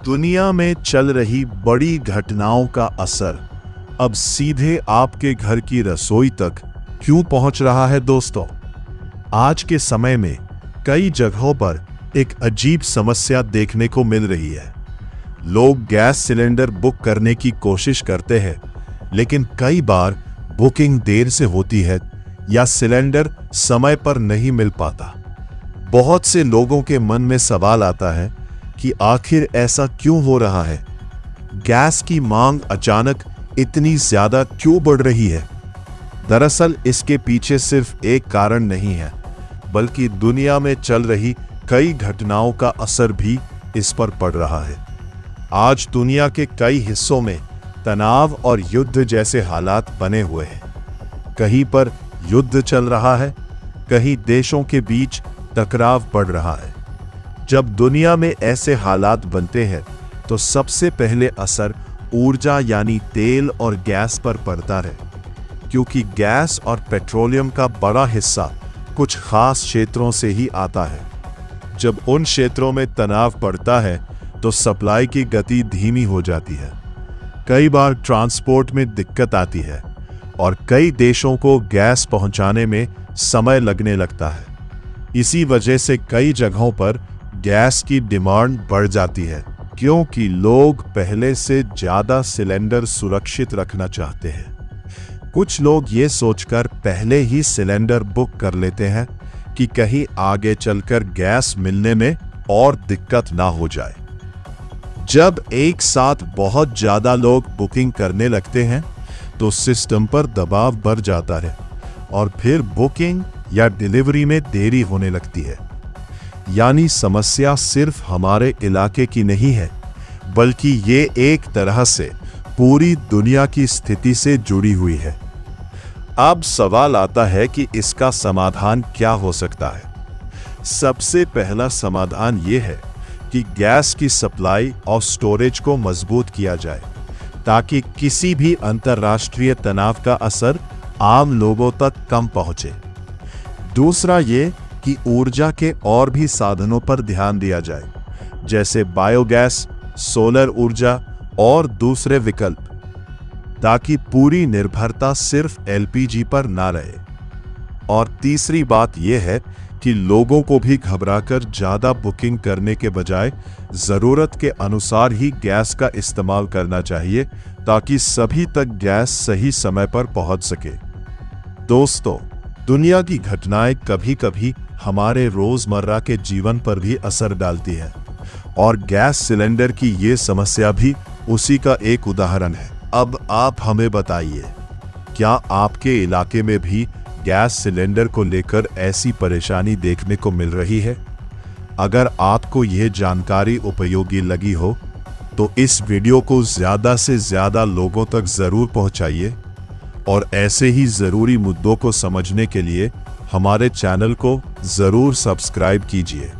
दुनिया में चल रही बड़ी घटनाओं का असर अब सीधे आपके घर की रसोई तक क्यों पहुंच रहा है दोस्तों? आज के समय में कई जगहों पर एक अजीब समस्या देखने को मिल रही है। लोग गैस सिलेंडर बुक करने की कोशिश करते हैं, लेकिन कई बार बुकिंग देर से होती है या सिलेंडर समय पर नहीं मिल पाता। बहुत से लोगों के मन में सवाल आता है कि आखिर ऐसा क्यों हो रहा है? गैस की मांग अचानक इतनी ज्यादा क्यों बढ़ रही है? दरअसल इसके पीछे सिर्फ एक कारण नहीं है, बल्कि दुनिया में चल रही कई घटनाओं का असर भी इस पर पड़ रहा है। आज दुनिया के कई हिस्सों में तनाव और युद्ध जैसे हालात बने हुए हैं। कहीं पर युद्ध चल रहा है, कहीं देशों के बीच टकराव बढ़ रहा है। जब दुनिया में ऐसे हालात बनते हैं तो सबसे पहले असर ऊर्जा यानी तेल और गैस पर पड़ता है, क्योंकि गैस और पेट्रोलियम का बड़ा हिस्सा कुछ खास क्षेत्रों से ही आता है। जब उन क्षेत्रों में तनाव पड़ता है तो सप्लाई की गति धीमी हो जाती है। कई बार ट्रांसपोर्ट में दिक्कत आती है और कई देशों को गैस पहुंचाने में समय लगने लगता है। इसी वजह से कई जगहों पर गैस की डिमांड बढ़ जाती है, क्योंकि लोग पहले से ज्यादा सिलेंडर सुरक्षित रखना चाहते हैं। कुछ लोग ये सोचकर पहले ही सिलेंडर बुक कर लेते हैं कि कहीं आगे चलकर गैस मिलने में और दिक्कत ना हो जाए। जब एक साथ बहुत ज्यादा लोग बुकिंग करने लगते हैं तो सिस्टम पर दबाव बढ़ जाता है और फिर बुकिंग या डिलीवरी में देरी होने लगती है। यानी समस्या सिर्फ हमारे इलाके की नहीं है, बल्कि ये एक तरह से पूरी दुनिया की स्थिति से जुड़ी हुई है। अब सवाल आता है कि इसका समाधान क्या हो सकता है? सबसे पहला समाधान ये है कि गैस की सप्लाई और स्टोरेज को मजबूत किया जाए, ताकि किसी भी अंतर्राष्ट्रीय तनाव का असर आम लोगों तक कम पहुंचे। दूसरा ये कि ऊर्जा के और भी साधनों पर ध्यान दिया जाए, जैसे बायोगैस, सोलर ऊर्जा और दूसरे विकल्प, ताकि पूरी निर्भरता सिर्फ एलपीजी पर ना रहे। और तीसरी बात यह है कि लोगों को भी घबराकर ज्यादा बुकिंग करने के बजाय जरूरत के अनुसार ही गैस का इस्तेमाल करना चाहिए, ताकि सभी तक गैस सही समय पर पहुंच सके। दोस्तों, दुनिया की घटनाएं कभी-कभी हमारे रोजमर्रा के जीवन पर भी असर डालती है, और गैस सिलेंडर की ये समस्या भी उसी का एक उदाहरण है। अब आप हमें बताइए, क्या आपके इलाके में भी गैस सिलेंडर को लेकर ऐसी परेशानी देखने को मिल रही है? अगर आपको यह जानकारी उपयोगी लगी हो तो इस वीडियो को ज्यादा से ज्यादा लोगों तक जरूर पहुंचाइए, और ऐसे ही जरूरी मुद्दों को समझने के लिए हमारे चैनल को जरूर सब्सक्राइब कीजिए।